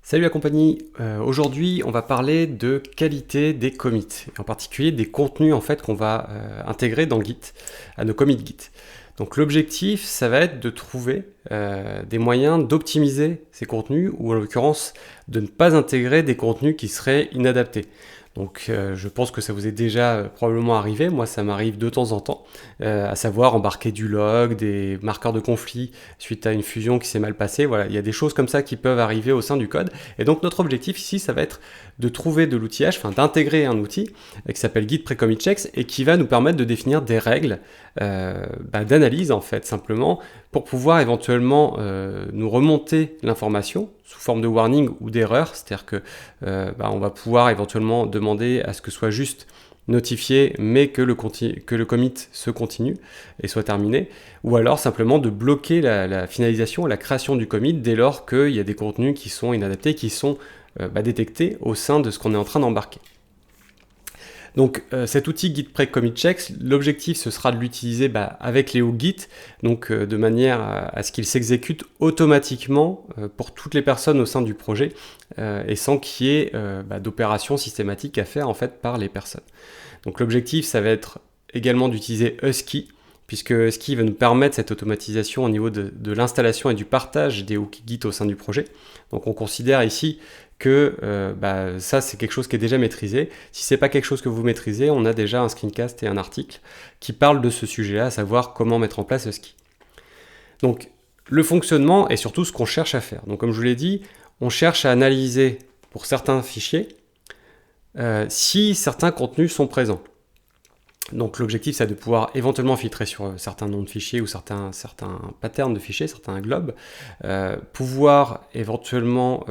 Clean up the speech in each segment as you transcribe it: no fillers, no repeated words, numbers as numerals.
Salut la compagnie, aujourd'hui on va parler de qualité des commits, et en particulier des contenus en fait qu'on va intégrer dans Git, à nos commits Git. Donc l'objectif ça va être de trouver des moyens d'optimiser ces contenus, ou en l'occurrence de ne pas intégrer des contenus qui seraient inadaptés. Donc je pense que ça vous est déjà probablement arrivé, moi ça m'arrive de temps en temps, à savoir embarquer du log, des marqueurs de conflit suite à une fusion qui s'est mal passée. Voilà, il y a des choses comme ça qui peuvent arriver au sein du code. Et donc notre objectif ici, ça va être de trouver de l'outillage, enfin d'intégrer un outil qui s'appelle Git Pre-Commit Checks et qui va nous permettre de définir des règles d'analyse en fait, simplement, pour pouvoir éventuellement nous remonter l'information sous forme de warning ou d'erreur. C'est-à-dire que on va pouvoir éventuellement demander à ce que soit juste notifié, mais que le commit se continue et soit terminé, ou alors simplement de bloquer la finalisation, la création du commit dès lors qu'il y a des contenus qui sont inadaptés, qui sont détectés au sein de ce qu'on est en train d'embarquer. Donc cet outil Git Pre-Commit Checks, l'objectif ce sera de l'utiliser avec Léo Git, donc de manière à ce qu'il s'exécute automatiquement pour toutes les personnes au sein du projet et sans qu'il y ait d'opérations systématiques à faire en fait par les personnes. Donc l'objectif ça va être également d'utiliser Husky, puisque Husky va nous permettre cette automatisation au niveau de l'installation et du partage des hooks Git au sein du projet. Donc on considère ici que ça c'est quelque chose qui est déjà maîtrisé. Si c'est pas quelque chose que vous maîtrisez, on a déjà un screencast et un article qui parlent de ce sujet-là, à savoir comment mettre en place Husky. Donc le fonctionnement et surtout ce qu'on cherche à faire. Donc comme je vous l'ai dit, on cherche à analyser pour certains fichiers si certains contenus sont présents. Donc l'objectif c'est de pouvoir éventuellement filtrer sur certains noms de fichiers ou certains patterns de fichiers, certains globes, pouvoir éventuellement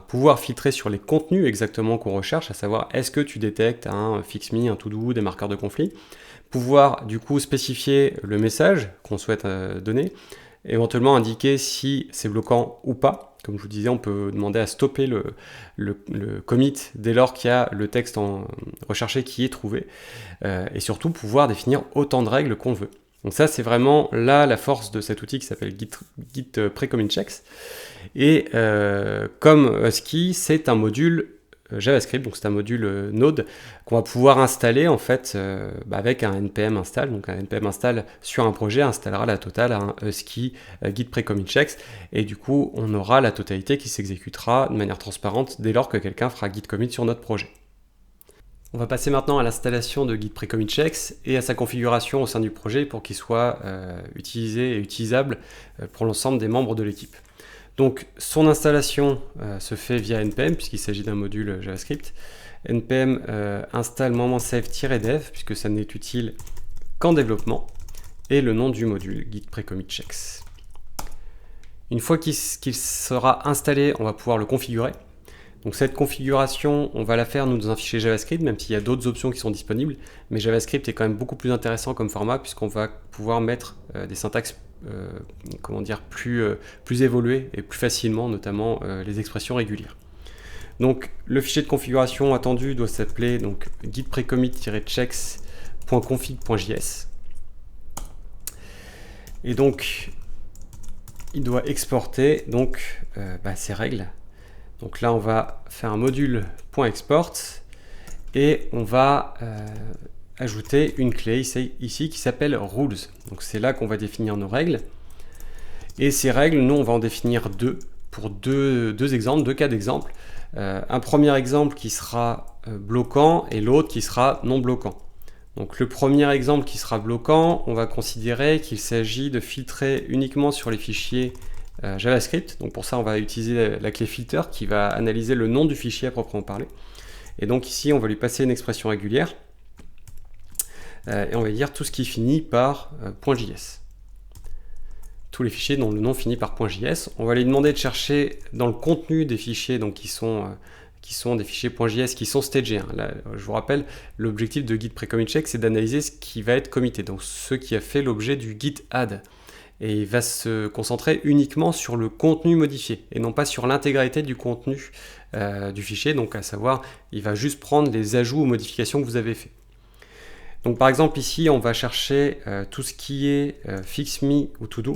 pouvoir filtrer sur les contenus exactement qu'on recherche, à savoir est-ce que tu détectes un fixme, un to-do, des marqueurs de conflit, pouvoir du coup spécifier le message qu'on souhaite donner, éventuellement indiquer si c'est bloquant ou pas. Comme je vous disais, on peut demander à stopper le commit dès lors qu'il y a le texte recherché qui est trouvé. Et surtout pouvoir définir autant de règles qu'on veut. Donc ça, c'est vraiment là la force de cet outil qui s'appelle Git Pre-Commit Checks. Et comme Husky, c'est un module JavaScript, donc c'est un module Node qu'on va pouvoir installer en fait avec un npm install. Donc un npm install sur un projet installera la totale à un Husky Git Pre-Commit Checks, et du coup on aura la totalité qui s'exécutera de manière transparente dès lors que quelqu'un fera Git commit sur notre projet. On va passer maintenant à l'installation de Git Pre-Commit Checks et à sa configuration au sein du projet pour qu'il soit utilisé et utilisable pour l'ensemble des membres de l'équipe. Donc son installation se fait via npm puisqu'il s'agit d'un module JavaScript. npm install save-dev puisque ça n'est utile qu'en développement, et le nom du module Git Pre-Commit Checks. Une fois qu'il sera installé, on va pouvoir le configurer. Donc cette configuration, on va la faire nous dans un fichier JavaScript, même s'il y a d'autres options qui sont disponibles, mais JavaScript est quand même beaucoup plus intéressant comme format puisqu'on va pouvoir mettre des syntaxes plus évoluées et plus facilement, notamment les expressions régulières. Donc le fichier de configuration attendu doit s'appeler donc git precommit-checks.config.js, et donc il doit exporter donc ces règles. Donc là, on va faire un module .export et on va ajouter une clé ici qui s'appelle rules. Donc c'est là qu'on va définir nos règles. Et ces règles, nous, on va en définir deux pour deux exemples, deux cas d'exemple. Un premier exemple qui sera bloquant et l'autre qui sera non bloquant. Donc le premier exemple qui sera bloquant, on va considérer qu'il s'agit de filtrer uniquement sur les fichiers JavaScript. Donc pour ça, on va utiliser la clé filter qui va analyser le nom du fichier à proprement parler. Et donc ici, on va lui passer une expression régulière et on va dire tout ce qui finit par .js. Tous les fichiers dont le nom finit par .js. On va lui demander de chercher dans le contenu des fichiers donc qui sont des fichiers .js qui sont stagés. Là, je vous rappelle, l'objectif de Git Pre-Commit Check, c'est d'analyser ce qui va être commité, donc ce qui a fait l'objet du git add. Et il va se concentrer uniquement sur le contenu modifié et non pas sur l'intégralité du contenu du fichier. Donc à savoir, il va juste prendre les ajouts ou modifications que vous avez fait. Donc par exemple ici, on va chercher tout ce qui est fixme ou to-do.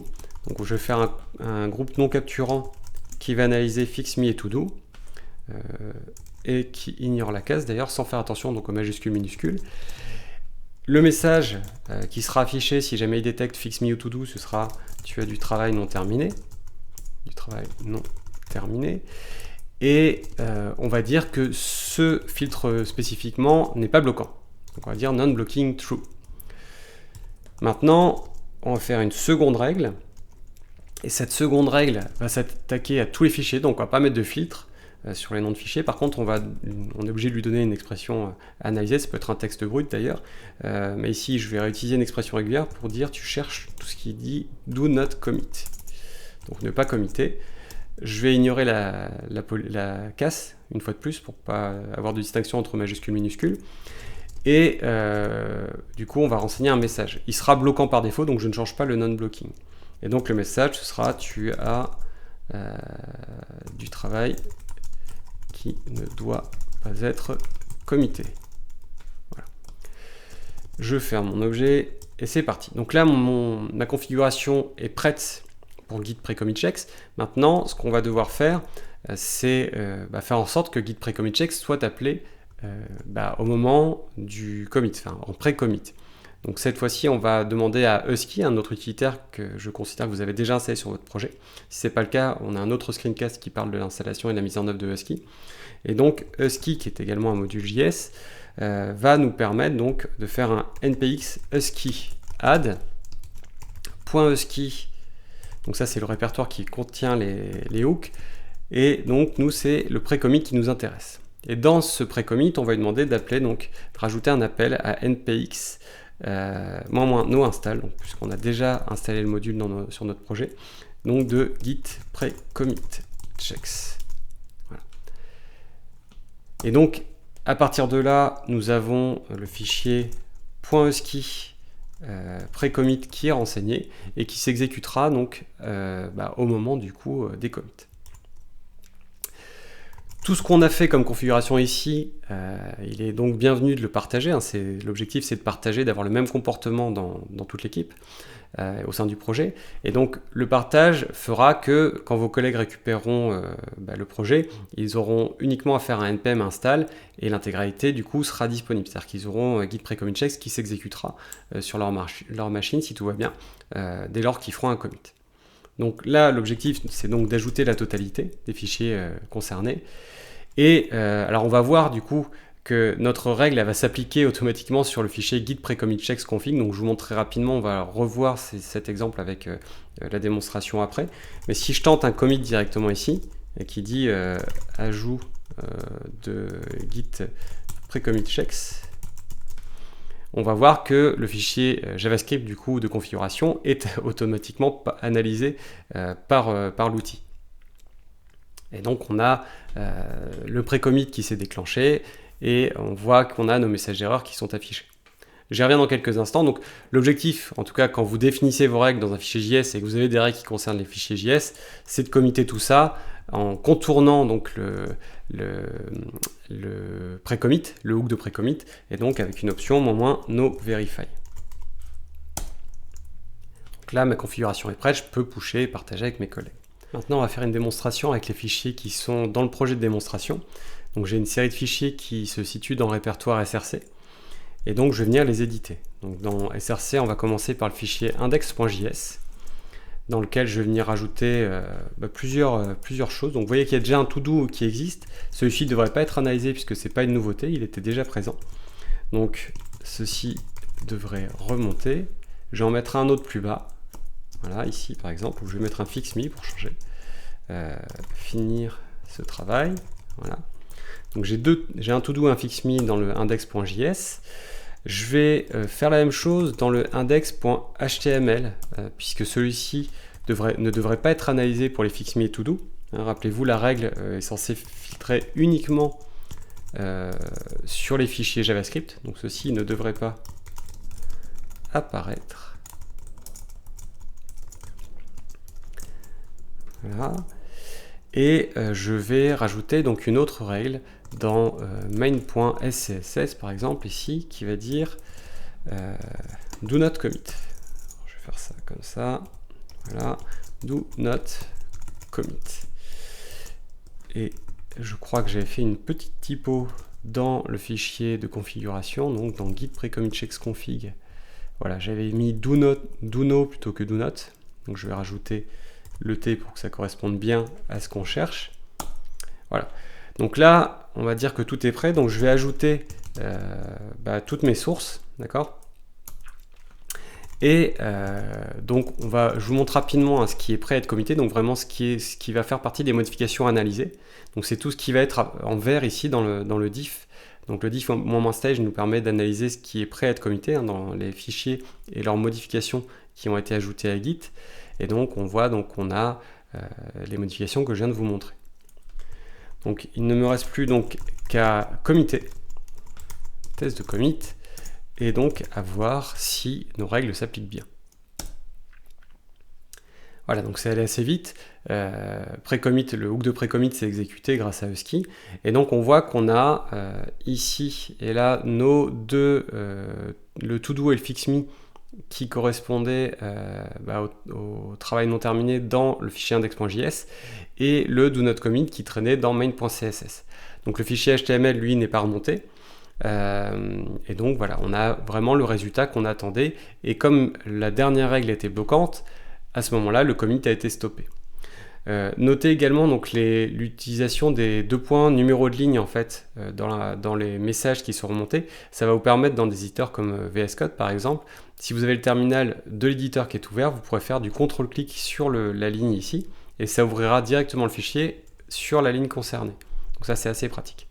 Donc je vais faire un groupe non capturant qui va analyser fix me et to do, et qui ignore la case d'ailleurs, sans faire attention donc aux majuscules minuscules. Le message qui sera affiché si jamais il détecte fix me ou to do, ce sera tu as du travail non terminé. Du travail non terminé. Et on va dire que ce filtre spécifiquement n'est pas bloquant. Donc on va dire non-blocking true. Maintenant, on va faire une seconde règle. Et cette seconde règle va s'attaquer à tous les fichiers. Donc on ne va pas mettre de filtre sur les noms de fichiers. Par contre, on est obligé de lui donner une expression analysée. Ça peut être un texte brut d'ailleurs. Mais ici, je vais réutiliser une expression régulière pour dire tu cherches tout ce qui dit do not commit. Donc ne pas committer. Je vais ignorer la casse, une fois de plus, pour ne pas avoir de distinction entre majuscules et minuscules. Et du coup, on va renseigner un message. Il sera bloquant par défaut, donc je ne change pas le non-blocking. Et donc le message, ce sera tu as du travail qui ne doit pas être commité. Voilà. Je ferme mon objet et c'est parti. Donc là, ma configuration est prête pour git pre-commit checks. Maintenant, ce qu'on va devoir faire, c'est faire en sorte que git pre-commit checks soit appelé au moment du commit, enfin en pré-commit. Donc cette fois-ci, on va demander à Husky, un autre utilitaire que je considère que vous avez déjà installé sur votre projet. Si ce n'est pas le cas, on a un autre screencast qui parle de l'installation et de la mise en œuvre de Husky. Et donc Husky, qui est également un module JS, va nous permettre donc de faire un npx husky add .husky. Donc ça, c'est le répertoire qui contient les hooks. Et donc nous, c'est le pré-commit qui nous intéresse. Et dans ce pré-commit, on va lui demander d'appeler, donc de rajouter un appel à npx -no install, puisqu'on a déjà installé le module sur notre projet, donc de git pre-commit checks. Voilà. Et donc à partir de là, nous avons le fichier .husky pré-commit qui est renseigné et qui s'exécutera donc au moment du coup des commits. Tout ce qu'on a fait comme configuration ici, il est donc bienvenu de le partager. L'objectif, c'est de partager, d'avoir le même comportement dans toute l'équipe, au sein du projet. Et donc, le partage fera que quand vos collègues récupéreront le projet, ils auront uniquement à faire un npm install et l'intégralité, du coup, sera disponible. C'est-à-dire qu'ils auront git pre-commit checks qui s'exécutera sur leur machine, si tout va bien, dès lors qu'ils feront un commit. Donc là, l'objectif, c'est donc d'ajouter la totalité des fichiers concernés. Et alors, on va voir du coup que notre règle elle va s'appliquer automatiquement sur le fichier git pre-commit checks config. Donc je vous montre très rapidement, on va revoir cet exemple avec la démonstration après. Mais si je tente un commit directement ici, et qui dit ajout de git pre-commit checks, on va voir que le fichier JavaScript du coup de configuration est automatiquement analysé par l'outil. Et donc on a le pré-commit qui s'est déclenché et on voit qu'on a nos messages d'erreur qui sont affichés. J'y reviens dans quelques instants. Donc l'objectif, en tout cas quand vous définissez vos règles dans un fichier JS et que vous avez des règles qui concernent les fichiers JS, c'est de committer tout ça en contournant donc le pré-commit, le hook de pré-commit, et donc avec une option -no-verify. Donc là, ma configuration est prête, je peux pusher et partager avec mes collègues. Maintenant, on va faire une démonstration avec les fichiers qui sont dans le projet de démonstration. Donc j'ai une série de fichiers qui se situent dans le répertoire SRC. Et donc je vais venir les éditer. Donc dans SRC, on va commencer par le fichier index.js, dans lequel je vais venir ajouter plusieurs choses. Donc vous voyez qu'il y a déjà un to-do qui existe. Celui-ci ne devrait pas être analysé puisque ce n'est pas une nouveauté, il était déjà présent. Donc ceci devrait remonter. Je vais en mettre un autre plus bas. Voilà, ici par exemple, où je vais mettre un fix me pour changer. Finir ce travail. Voilà. Donc j'ai un to-do et un fix me dans le index.js. Je vais faire la même chose dans le index.html, puisque celui-ci ne devrait pas être analysé pour les fix me et to-do. Rappelez-vous, la règle est censée filtrer uniquement sur les fichiers JavaScript, donc ceci ne devrait pas apparaître. Voilà. Et je vais rajouter donc une autre règle dans main.scss par exemple ici qui va dire do not commit. Je vais faire ça comme ça. Voilà, do not commit. Et je crois que j'avais fait une petite typo dans le fichier de configuration, donc dans git precommit checks config. Voilà, j'avais mis do no plutôt que do not. Donc je vais rajouter le T pour que ça corresponde bien à ce qu'on cherche. Voilà. Donc là, on va dire que tout est prêt. Donc je vais ajouter toutes mes sources, d'accord. Et donc je vous montre rapidement ce qui est prêt à être committé, donc vraiment ce qui va faire partie des modifications analysées. Donc c'est tout ce qui va être en vert ici dans le diff. Donc le diff -stage nous permet d'analyser ce qui est prêt à être committé dans les fichiers et leurs modifications qui ont été ajoutées à Git. Et donc on voit qu'on a les modifications que je viens de vous montrer. Donc il ne me reste plus qu'à committer, test de commit, et donc à voir si nos règles s'appliquent bien. Voilà, donc c'est allé assez vite. Pré-commit, le hook de pré-commit s'est exécuté grâce à Husky. Et donc on voit qu'on a ici et là nos deux, le to-do et le fix-me qui correspondaient au travail non terminé dans le fichier index.js et le do not commit qui traînait dans main.css. Donc le fichier HTML, lui, n'est pas remonté. Et donc voilà, on a vraiment le résultat qu'on attendait. Et comme la dernière règle était bloquante, à ce moment-là, le commit a été stoppé. Notez également l'utilisation des 2 points numéro de ligne en fait dans les messages qui sont remontés. Ça va vous permettre dans des éditeurs comme VS Code par exemple, si vous avez le terminal de l'éditeur qui est ouvert, vous pourrez faire du contrôle-clic sur la ligne ici et ça ouvrira directement le fichier sur la ligne concernée. Donc ça c'est assez pratique.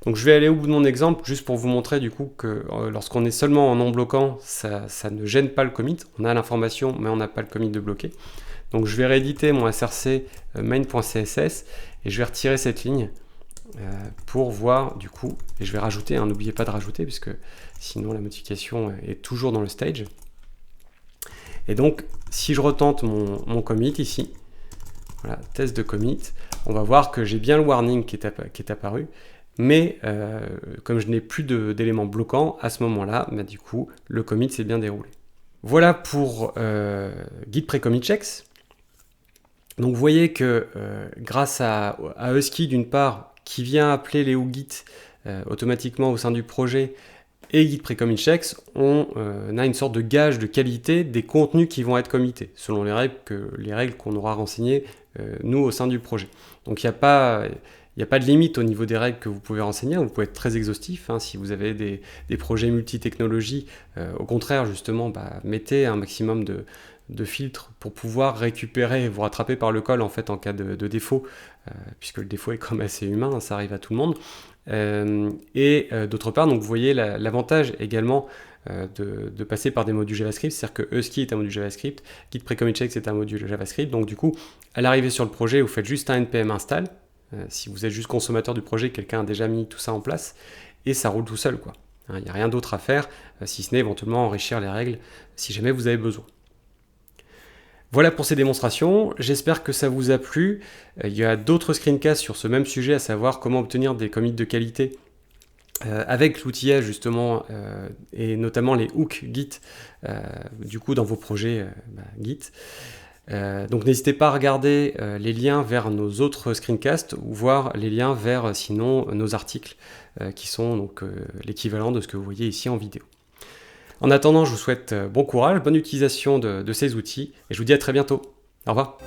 Donc je vais aller au bout de mon exemple juste pour vous montrer du coup que lorsqu'on est seulement en non bloquant, ça ne gêne pas le commit. On a l'information mais on n'a pas le commit de bloquer. Donc je vais rééditer mon src main.css et je vais retirer cette ligne pour voir du coup, et je vais rajouter, n'oubliez pas de rajouter puisque sinon la modification est toujours dans le stage. Et donc si je retente mon commit ici, voilà, test de commit, on va voir que j'ai bien le warning qui est apparu. Mais comme je n'ai plus d'éléments bloquants, à ce moment-là, du coup, le commit s'est bien déroulé. Voilà pour Git Precommit Checks. Donc vous voyez que grâce à Husky, d'une part, qui vient appeler les hooks Git automatiquement au sein du projet, et Git Precommit Checks, on a une sorte de gage de qualité des contenus qui vont être committés, selon les règles qu'on aura renseignées, nous, au sein du projet. Donc il n'y a pas de limite au niveau des règles que vous pouvez renseigner, vous pouvez être très exhaustif, si vous avez des projets multi-technologies, au contraire, justement, mettez un maximum de filtres pour pouvoir récupérer et vous rattraper par le col en fait en cas de défaut, puisque le défaut est quand même assez humain, ça arrive à tout le monde. D'autre part, donc vous voyez l'avantage également de passer par des modules JavaScript, c'est-à-dire que Husky est un module JavaScript, Git Precommit Checks est un module JavaScript, donc du coup, à l'arrivée sur le projet, vous faites juste un npm install, si vous êtes juste consommateur du projet, quelqu'un a déjà mis tout ça en place, et ça roule tout seul, quoi. Il n'y a rien d'autre à faire, si ce n'est éventuellement enrichir les règles, si jamais vous avez besoin. Voilà pour ces démonstrations, j'espère que ça vous a plu. Il y a d'autres screencasts sur ce même sujet, à savoir comment obtenir des commits de qualité avec l'outillage justement, et notamment les hooks Git, du coup dans vos projets Git. Donc n'hésitez pas à regarder les liens vers nos autres screencasts ou voir les liens vers sinon nos articles qui sont donc l'équivalent de ce que vous voyez ici en vidéo. En attendant, je vous souhaite bon courage, bonne utilisation de ces outils et je vous dis à très bientôt. Au revoir.